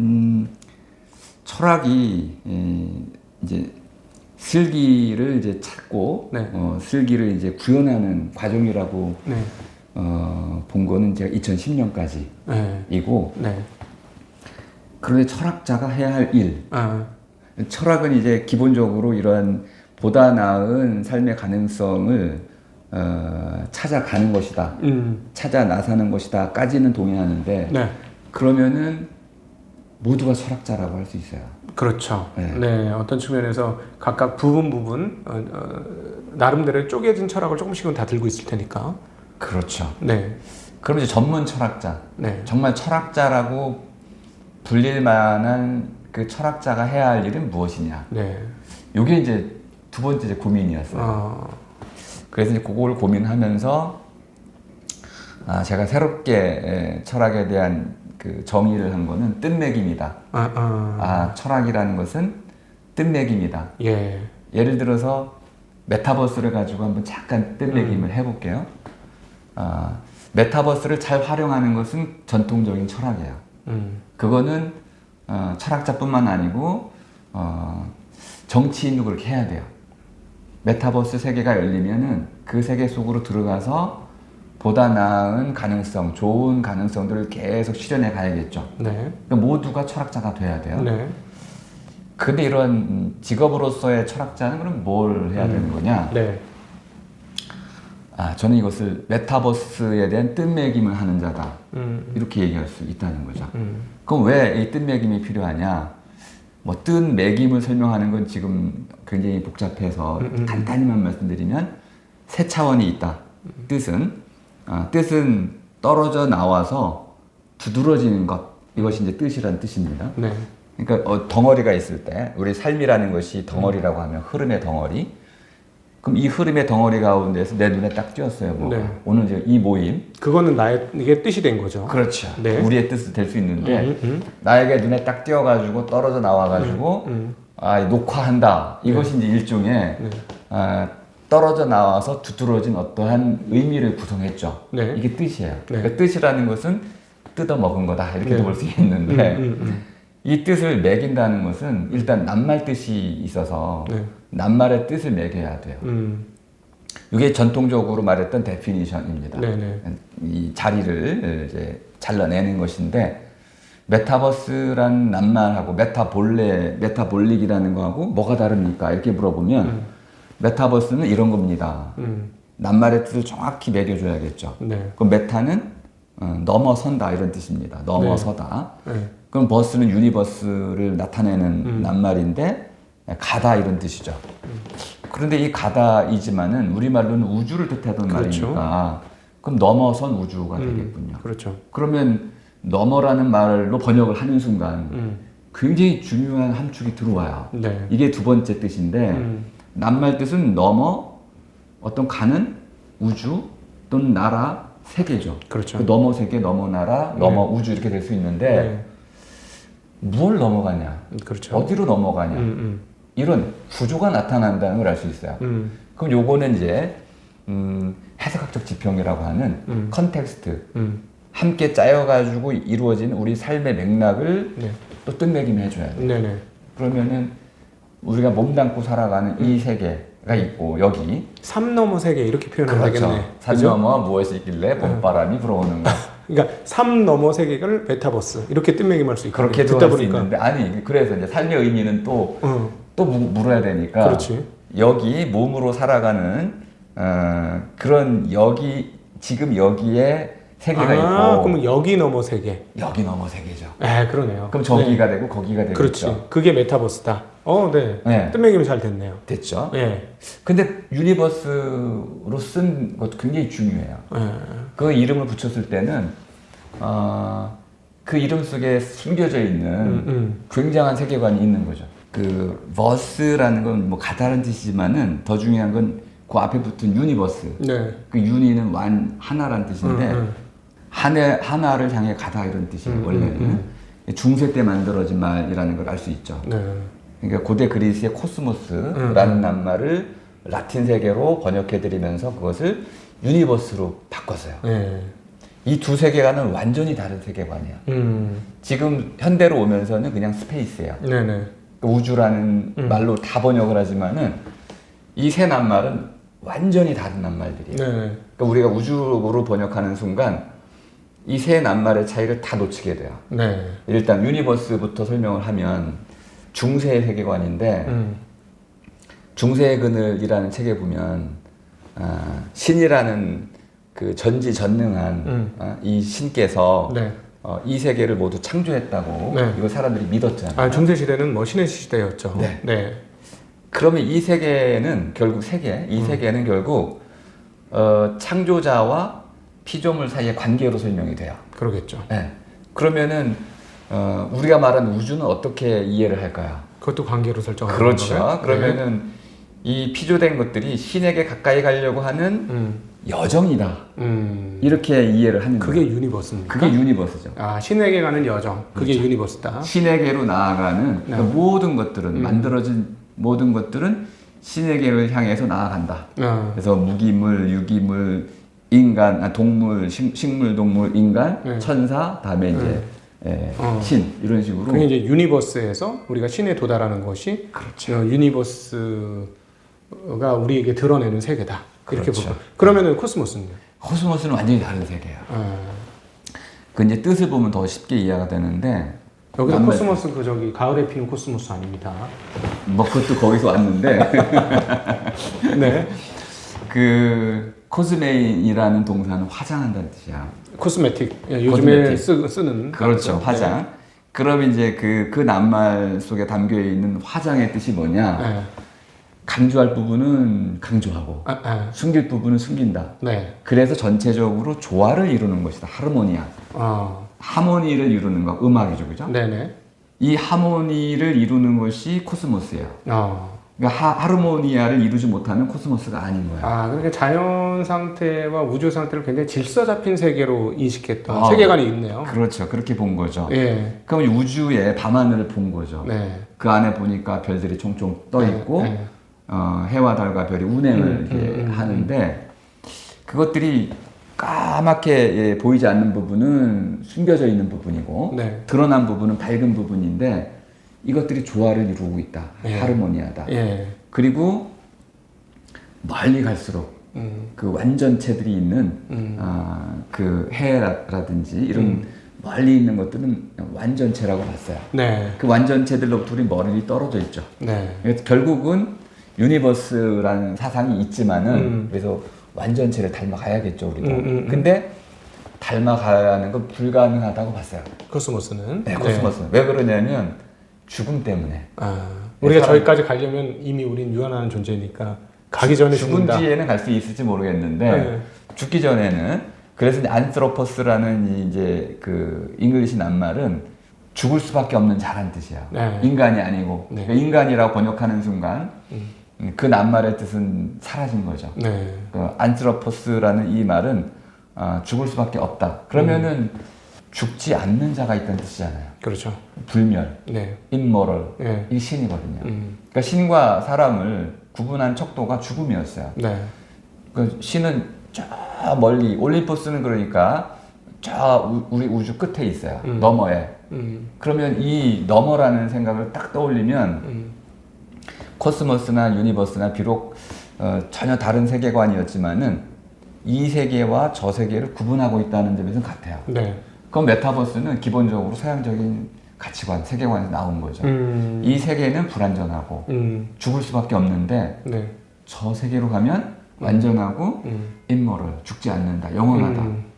철학이 이제 슬기를 이제 찾고 네. 슬기를 이제 구현하는 과정이라고 네. 본 거는 제가 2010년까지이고. 네. 그런데 철학자가 해야 할 일. 철학은 이제 기본적으로 이러한 보다 나은 삶의 가능성을 찾아가는 것이다. 찾아 나서는 것이다까지는 동의하는데 네. 그러면은 모두가 철학자라고 할 수 있어요. 그렇죠. 네. 어떤 측면에서 각각 부분 나름대로 쪼개진 철학을 조금씩은 다 들고 있을 테니까. 그렇죠. 네. 그럼 이제 전문 철학자. 네. 정말 철학자라고 불릴 만한 그 철학자가 해야 할 일은 무엇이냐. 네. 이게 이제 두 번째 이제 고민이었어요. 그래서 이제 그걸 고민하면서 제가 새롭게 철학에 대한 그 정의를 한 거는 뜻맥입니다. 철학이라는 것은 뜻맥입니다. 예. 예를 들어서 메타버스를 가지고 한번 잠깐 뜻맥임을 해볼게요. 메타버스를 잘 활용하는 것은 전통적인 철학이에요. 그거는 철학자뿐만 아니고 정치인도 그렇게 해야 돼요. 메타버스 세계가 열리면은 그 세계 속으로 들어가서 보다 나은 가능성, 좋은 가능성들을 계속 실현해 가야겠죠. 네. 그러니까 모두가 철학자가 돼야 돼요. 네. 근데 이런 직업으로서의 철학자는 그럼 뭘 해야 되는 거냐? 네. 저는 이것을 메타버스에 대한 뜻매김을 하는 자다. 이렇게 얘기할 수 있다는 거죠. 그럼 왜 이 뜻매김이 필요하냐? 뭐 뜻매김을 설명하는 건 지금 굉장히 복잡해서 간단히만 말씀드리면 세 차원이 있다. 뜻은 떨어져 나와서 두드러지는 것. 이것이 이제 뜻이라는 뜻입니다. 네. 그러니까 덩어리가 있을 때 우리 삶이라는 것이 덩어리라고 하면 흐름의 덩어리. 그럼 이 흐름의 덩어리 가운데서 내 눈에 딱 띄었어요. 뭐. 네. 오늘 이제 이 모임. 그거는 이게 뜻이 된 거죠. 그렇죠. 네. 우리의 뜻이 될 수 있는데 나에게 눈에 딱 띄어가지고 떨어져 나와가지고 녹화한다. 이것이 이제 일종의 떨어져 나와서 두드러진 어떠한 의미를 구성했죠. 네. 이게 뜻이에요. 네. 그러니까 뜻이라는 것은 뜯어 먹은 거다. 이렇게도 볼 수 있는데 이 뜻을 매긴다는 것은 일단 낱말 뜻이 있어서 낱말의 뜻을 매겨야 돼요. 이게 전통적으로 말했던 데피니션입니다. 이 자리를 이제 잘라내는 것인데 메타버스란 낱말하고 메타볼릭이라는 거하고 뭐가 다릅니까? 이렇게 물어보면 메타버스는 이런 겁니다. 낱말의 뜻을 정확히 매겨줘야겠죠. 그럼 메타는 넘어선다 이런 뜻입니다. 넘어서다. 그럼 버스는 유니버스를 나타내는 낱말인데 가다 이런 뜻이죠. 그런데 이 가다이지만은 우리말로는 우주를 뜻하던 말이니까 그럼 넘어선 우주가 되겠군요. 그렇죠. 그러면 넘어라는 말로 번역을 하는 순간 굉장히 중요한 함축이 들어와요. 이게 두 번째 뜻인데 낱말 뜻은 넘어 어떤 가는 우주 또는 나라 세계죠. 그렇죠. 그 넘어 세계, 넘어 나라, 넘어 우주 이렇게 될 수 있는데 뭘 넘어가냐? 그렇죠. 어디로 넘어가냐? 이런 구조가 나타난다는 걸 알 수 있어요. 그럼 요거는 이제 해석학적 지평이라고 하는 컨텍스트 함께 짜여가지고 이루어진 우리 삶의 맥락을 또 뜻매김해 줘야 돼요. 네네. 그러면은 우리가 몸담고 살아가는 이 세계가 있고 여기 삶 넘어 세계 이렇게 표현을 그렇죠. 하겠네. 산 넘어 무엇이 있길래 봄바람이 불어오는가. 그러니까 삶 넘어 세계를 메타버스 이렇게 뜻매김할 수 있고 그렇게 듣다 볼 수 있는데 아니 그래서 이제 삶의 의미는 또 물어야 되니까 그렇지. 여기 몸으로 살아가는 그런 여기 지금 여기에 세계가 있고 그러면 여기 넘어 세계. 여기 넘어 세계죠. 그러네요. 그럼 저기가 되고 거기가 되겠죠. 그렇지. 그게 메타버스다. 네. 네. 뜻매김이 잘 됐네요. 됐죠. 네. 근데 유니버스로 쓴 것도 굉장히 중요해요. 그 이름을 붙였을 때는 그 이름 속에 숨겨져 있는 굉장한 세계관이 있는 거죠. 그 버스라는 건 뭐 가다라는 뜻이지만은 더 중요한 건 그 앞에 붙은 유니버스. 네. 그 유니는 하나라는 뜻인데 하나를 향해 가다 이런 뜻이에요. 원래는 중세 때 만들어진 말이라는 걸 알 수 있죠. 네. 그러니까 고대 그리스의 코스모스라는 낱말을 라틴 세계로 번역해드리면서 그것을 유니버스로 바꿨어요. 네. 이 두 세계관은 완전히 다른 세계관이야. 지금 현대로 오면서는 그냥 스페이스예요. 네네. 우주라는 말로 다 번역을 하지만은 이 세 낱말은 완전히 다른 낱말들이에요. 네네. 그러니까 우리가 우주로 번역하는 순간 이 세 낱말의 차이를 다 놓치게 돼요. 네. 일단 유니버스부터 설명을 하면 중세의 세계관인데 중세의 그늘이라는 책에 보면 신이라는 그 전지전능한 이 신께서 네. 이 세계를 모두 창조했다고 이거 사람들이 믿었잖아요. 중세 시대는 뭐 신의 시대였죠. 네. 네. 그러면 이 세계는 결국 세계는 결국 창조자와 피조물 사이의 관계로 설명이 돼요. 그러겠죠. 네. 그러면은 우리가 말하는 우주는 어떻게 이해를 할까요? 그것도 관계로 설정하는 그렇죠. 건가요? 그러면은 이 피조된 것들이 신에게 가까이 가려고 하는 여정이다. 이렇게 이해를 하는 그게 거예요. 유니버스입니까? 그게 유니버스죠. 신에게 가는 여정. 그게 그렇죠. 유니버스다. 신에게로 나아가는 그러니까 모든 것들은 만들어진 모든 것들은 신에게를 향해서 나아간다. 그래서 무기물, 유기물, 인간, 동물, 식물, 동물, 인간, 천사, 다음에 이제 신 이런 식으로. 그게 이제 유니버스에서 우리가 신에 도달하는 것이 그렇죠. 유니버스가 우리에게 드러내는 세계다. 이렇게 그렇죠. 보고. 그러면은 코스모스는요? 코스모스는 완전히 다른 세계예요. 그 이제 뜻을 보면 더 쉽게 이해가 되는데. 여기서 코스모스 가을에 피는 코스모스 아닙니다. 뭐 그것도 거기서 왔는데. 네. 그 코스메인이라는 동사는 화장한다는 뜻이야. 코스메틱. 요즘에 쓰는. 그렇죠. 화장. 그럼 이제 그 낱말 속에 담겨 있는 화장의 뜻이 뭐냐? 강조할 부분은 강조하고 숨길 부분은 숨긴다. 네. 그래서 전체적으로 조화를 이루는 것이다. 하르모니아. 하모니를 이루는 거, 음악이죠, 그죠? 네네. 이 하모니를 이루는 것이 코스모스예요. 그러니까 하르모니아를 이루지 못하면 코스모스가 아닌 거야. 그러니까 자연 상태와 우주 상태를 굉장히 질서 잡힌 세계로 인식했던 세계관이 있네요. 그렇죠. 그렇게 본 거죠. 예. 그럼 우주의 밤하늘을 본 거죠. 네. 그 안에 보니까 별들이 총총 떠 있고, 해와 달과 별이 운행을 이렇게 하는데, 그것들이 까맣게 보이지 않는 부분은 숨겨져 있는 부분이고, 드러난 부분은 밝은 부분인데, 이것들이 조화를 이루고 있다. 하르모니아다. 그리고 멀리 갈수록 그 완전체들이 있는 그 해라든지 이런 멀리 있는 것들은 완전체라고 봤어요. 그 완전체들로부터 우리 멀리 떨어져 있죠. 그래서 결국은 유니버스라는 사상이 있지만은 그래서 완전체를 닮아가야겠죠, 우리도. 근데 닮아가는 건 불가능하다고 봤어요. 코스모스는? 네, 코스모스는. 왜 그러냐면 죽음 때문에. 우리가 저기까지 가려면 이미 우린 유한한 존재니까 가기 전에 죽은 죽는다. 뒤에는 갈 수 있을지 모르겠는데 죽기 전에는 그래서 안스로퍼스라는 이제 그 잉글리시 낱말은 죽을 수밖에 없는 자란 뜻이야. 인간이 아니고 그러니까 인간이라고 번역하는 순간 그 낱말의 뜻은 사라진 거죠. 네. 그 안트로포스라는 이 말은 죽을 수밖에 없다. 그러면은 죽지 않는 자가 있다는 뜻이잖아요. 그렇죠. 불멸, 네. immoral, 네. 이게 신이거든요. 그러니까 신과 사람을 구분한 척도가 죽음이었어요. 네. 그 신은 저 멀리, 올림포스는 그러니까 저 우리 우주 끝에 있어요. 너머에. 그러면 이 너머라는 생각을 딱 떠올리면 코스모스나 유니버스나 비록 전혀 다른 세계관이었지만은 이 세계와 저 세계를 구분하고 있다는 점에서는 같아요. 네. 그럼 메타버스는 기본적으로 서양적인 가치관, 세계관에서 나온 거죠. 이 세계는 불완전하고 죽을 수밖에 없는데 네. 저 세계로 가면 완전하고 immoral, 죽지 않는다, 영원하다.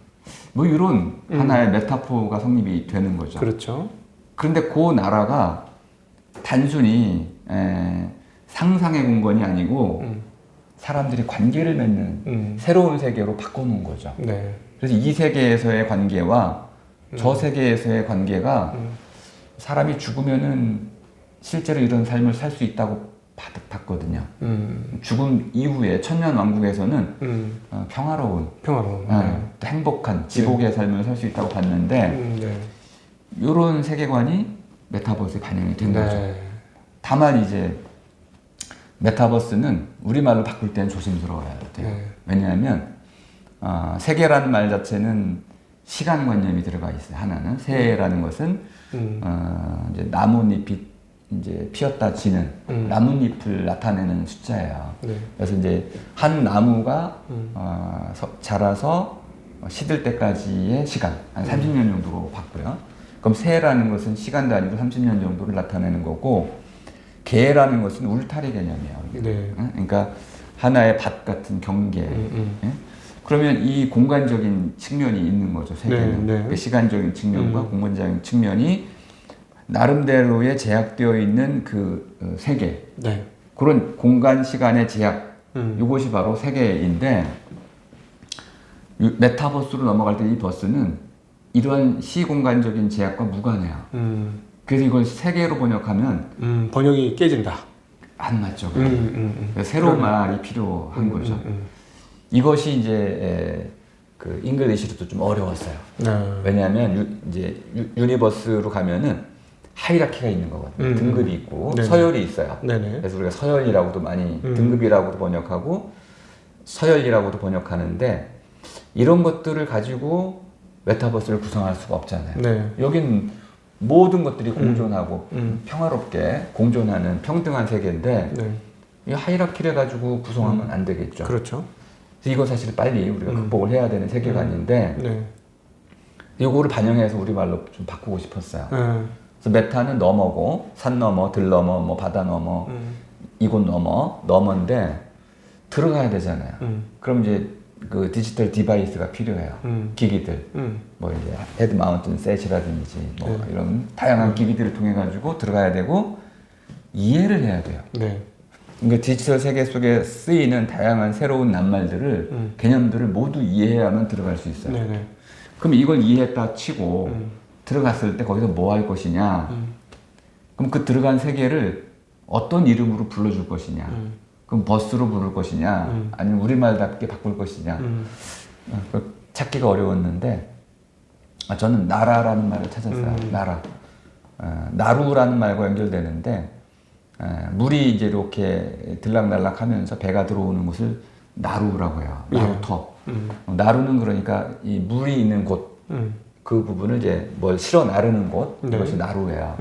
뭐 이런 하나의 메타포가 성립이 되는 거죠. 그렇죠. 그런데 그 나라가 단순히 상상의 공간이 아니고 사람들이 관계를 맺는 새로운 세계로 바꿔놓은 거죠. 네. 그래서 이 세계에서의 관계와 저 세계에서의 관계가 사람이 죽으면은 실제로 이런 삶을 살 수 있다고 봤거든요. 죽음 이후에 천년왕국에서는 평화로운, 네. 또 행복한 지복의 삶을 살 수 있다고 봤는데 네. 이런 세계관이 메타버스에 반영이 된 거죠. 네. 다만 이제 메타버스는 우리말로 바꿀 때는 조심스러워야 돼요. 네. 왜냐하면 세계라는 말 자체는 시간관념이 들어가 있어요. 하나는 세라는 것은 이제 나뭇잎이 이제 피었다 지는 나뭇잎을 나타내는 숫자예요. 네. 그래서 이제 한 나무가 자라서 시들 때까지의 시간 한 30년 정도로 봤고요. 그럼 세라는 것은 시간도 아니고 30년 정도를 나타내는 거고, 개라는 것은 울타리 개념이에요. 네. 그러니까 하나의 밭 같은 경계. 예? 그러면 이 공간적인 측면이 있는 거죠, 세계는. 네, 네. 그 시간적인 측면과 공간적인 측면이 나름대로의 제약되어 있는 그 세계. 네. 그런 공간, 시간의 제약. 이것이 바로 세계인데, 메타버스로 넘어갈 때 이 버스는 이런 시공간적인 제약과 무관해요. 그래서 이걸 세계로 번역하면 번역이 깨진다. 안 맞죠. 그래서 새로운 말이 필요한 거죠. 이것이 이제 그 잉글리시로도 좀 어려웠어요. 왜냐하면 이제 유니버스로 가면은 하이라키가 있는 거거든요. 등급이 있고 네네. 서열이 있어요. 네네. 그래서 우리가 서열이라고도 많이 등급이라고도 번역하고 서열이라고도 번역하는데, 이런 것들을 가지고 메타버스를 구성할 수가 없잖아요. 네. 여긴 모든 것들이 공존하고 평화롭게 공존하는 평등한 세계인데 네. 이 하이라키를 가지고 구성하면 안 되겠죠. 그렇죠. 그래서 이건 사실 빨리 우리가 극복을 해야 되는 세계관인데 네. 이거를 반영해서 우리말로 좀 바꾸고 싶었어요. 네. 그래서 메타는 너머고, 산 너머, 들 너머, 뭐 바다 너머, 이곳 너머인데 들어가야 되잖아요. 그럼 이제 그 디지털 디바이스가 필요해요. 기기들. 뭐 이제 헤드 마운트 셋이라든지 뭐 이런 다양한 기기들을 통해 가지고 들어가야 되고 이해를 해야 돼요. 네. 그러니까 디지털 세계 속에 쓰이는 다양한 새로운 낱말들을 개념들을 모두 이해해야만 들어갈 수 있어요. 네네. 그럼 이걸 이해했다 치고 들어갔을 때 거기서 뭐 할 것이냐? 그럼 그 들어간 세계를 어떤 이름으로 불러줄 것이냐? 그럼 버스로 부를 것이냐? 아니면 우리말답게 바꿀 것이냐? 찾기가 어려웠는데 저는 나라라는 말을 찾았어요. 나라. 나루라는 말과 연결되는데 물이 이제 이렇게 들락날락하면서 배가 들어오는 곳을 나루라고 해요. 나루터. 나루는 그러니까 이 물이 있는 곳, 그 부분을 이제 뭘 실어 나르는 곳, 그것이 나루예요.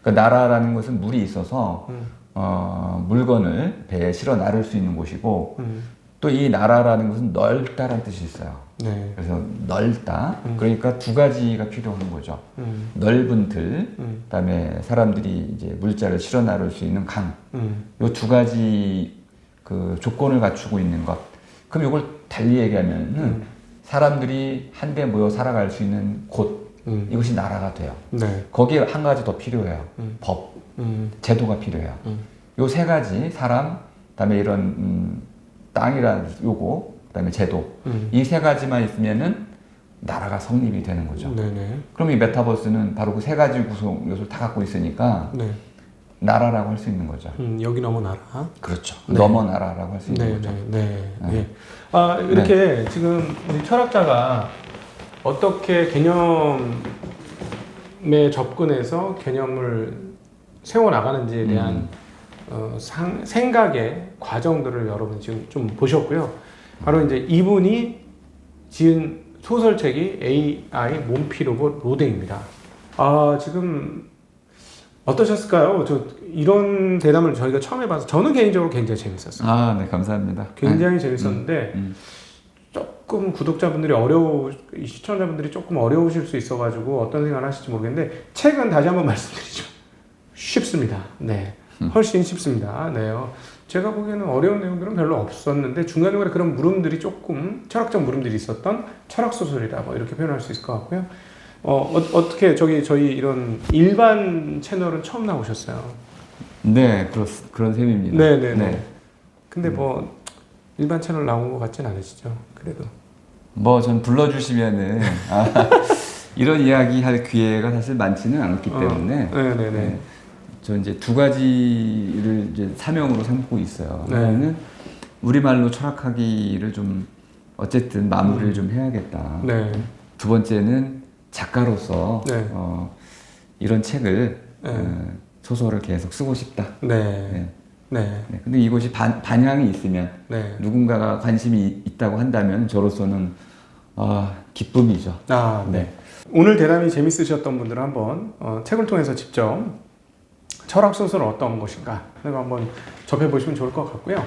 그러니까 나라라는 것은 물이 있어서 물건을 배에 실어 나를 수 있는 곳이고, 또 이 나라라는 것은 넓다라는 뜻이 있어요. 네. 그래서 넓다. 그러니까 두 가지가 필요한 거죠. 넓은 들, 그다음에 사람들이 이제 물자를 실어 나를 수 있는 강. 요 두 가지 그 조건을 갖추고 있는 것. 그럼 이걸 달리 얘기하면은 사람들이 한데 모여 살아갈 수 있는 곳. 이것이 나라가 돼요. 네. 거기에 한 가지 더 필요해요. 법, 제도가 필요해요. 요 세 가지, 사람, 그다음에 이런 땅이라는 요거, 그다음에 제도, 이 세 가지만 있으면은 나라가 성립이 되는 거죠. 네네. 그럼 이 메타버스는 바로 그 세 가지 구성 요소를 다 갖고 있으니까 네. 나라라고 할 수 있는 거죠. 여기 넘어 나라. 그렇죠. 네. 넘어 나라라고 할 수 있는 네, 거죠. 네, 네, 네. 아, 이렇게 지금 우리 철학자가 어떻게 개념에 접근해서 개념을 세워 나가는지에 대한 생각의 과정들을 여러분 지금 좀 보셨고요. 바로 이제 이분이 지은 소설책이 AI 몸피 로봇 로댕입니다. 아, 지금 어떠셨을까요? 저 이런 대담을 저희가 처음 해봐서 저는 개인적으로 굉장히 재밌었어요. 아, 네, 감사합니다. 굉장히 재밌었는데 조금 구독자분들이 시청자분들이 조금 어려우실 수 있어가지고 어떤 생각을 하실지 모르겠는데 책은 다시 한번 말씀드리죠. 쉽습니다. 네, 훨씬 쉽습니다. 네, 제가 보기에는 어려운 내용들은 별로 없었는데 중간중간에 그런 물음들이 조금 철학적 물음들이 있었던 철학 소설이다 뭐 이렇게 표현할 수 있을 것 같고요. 어떻게 저희 이런 일반 채널은 처음 나오셨어요? 네, 그런 셈입니다. 네네네. 근데 뭐 일반 채널 나온 것 같진 않으시죠? 그래도 뭐 전 불러주시면은 이런 이야기 할 기회가 사실 많지는 않았기 때문에 네네네. 네, 저 이제 두 가지를 이제 사명으로 삼고 있어요. 네. 하나는 우리말로 철학하기를 좀 어쨌든 마무리를 좀 해야겠다. 네. 두 번째는 작가로서 네. 이런 책을 네. 소설을 계속 쓰고 싶다. 네. 네. 네. 네. 근데 이것이 반향이 있으면 네. 누군가가 관심이 있다고 한다면 저로서는 기쁨이죠. 아, 네. 오늘 대담이 재밌으셨던 분들은 한번 책을 통해서 직접 철학 소설은 어떤 것인가 한번 접해 보시면 좋을 것 같고요.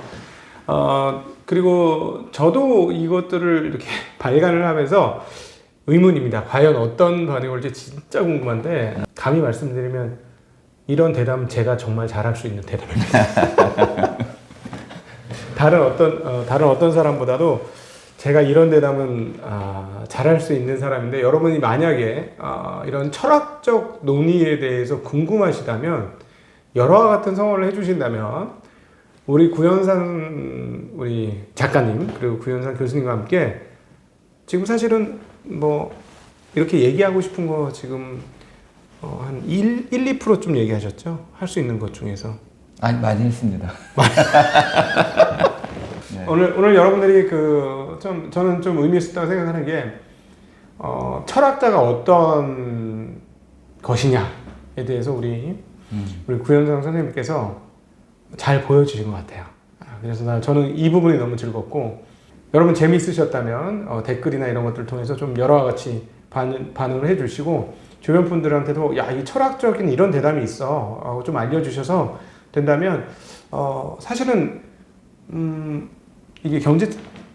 그리고 저도 이것들을 이렇게 발간을 하면서 의문입니다. 과연 어떤 반응이 올지 진짜 궁금한데 감히 말씀드리면 이런 대담은 제가 정말 잘할 수 있는 대담입니다. 다른 어떤 사람보다도 제가 이런 대담은 잘할 수 있는 사람인데 여러분이 만약에 이런 철학적 논의에 대해서 궁금하시다면 여러와 같은 성원을 해주신다면 우리 구현상 우리 작가님 그리고 구현상 교수님과 함께 지금 사실은 뭐 이렇게 얘기하고 싶은 거 지금 한 2% 얘기하셨죠? 할 수 있는 것 중에서 아니 많이 했습니다. 네. 오늘 여러분들이 저는 좀 의미 있었다고 생각하는 게 철학자가 어떤 것이냐에 대해서 우리 구현상 선생님께서 잘 보여주신 것 같아요. 그래서 저는 이 부분이 너무 즐겁고 여러분 재미있으셨다면 댓글이나 이런 것들을 통해서 좀 여러와 같이 반응을 해주시고 주변 분들한테도 이 철학적인 이런 대담이 있어 좀 알려주셔서 된다면 사실은 이게 경제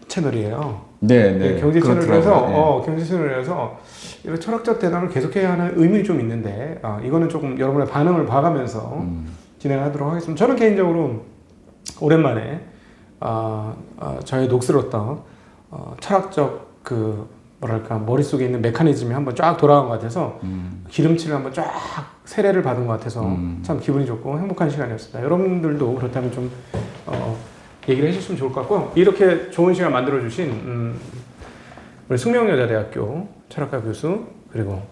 채널이에요. 네. 경제 채널이라서 네. 경제 채널이라서 이런 철학적 대담을 계속해야 하는 의미 좀 있는데 이거는 조금 여러분의 반응을 봐가면서 진행하도록 하겠습니다. 저는 개인적으로 오랜만에 저의 녹슬었던 철학적 뭐랄까 머릿속에 있는 메커니즘이 한번 쫙 돌아간 것 같아서 기름칠을 한번 쫙 세례를 받은 것 같아서 참 기분이 좋고 행복한 시간이었습니다. 여러분들도 그렇다면 좀 얘기를 해주시면 좋을 것 같고 이렇게 좋은 시간 만들어주신 우리 숙명여자대학교 철학과 교수 그리고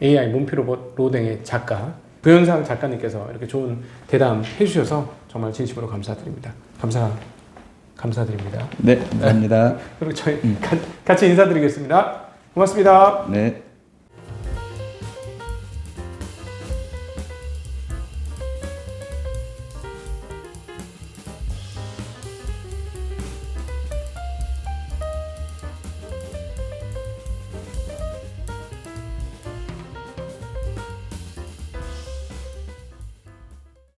AI 몸피 로봇 로댕의 작가 구현상 작가님께서 이렇게 좋은 대담 해주셔서 정말 진심으로 감사드립니다. 감사드립니다. 네, 감사합니다. 그리고 저희 같이 인사드리겠습니다. 고맙습니다. 네.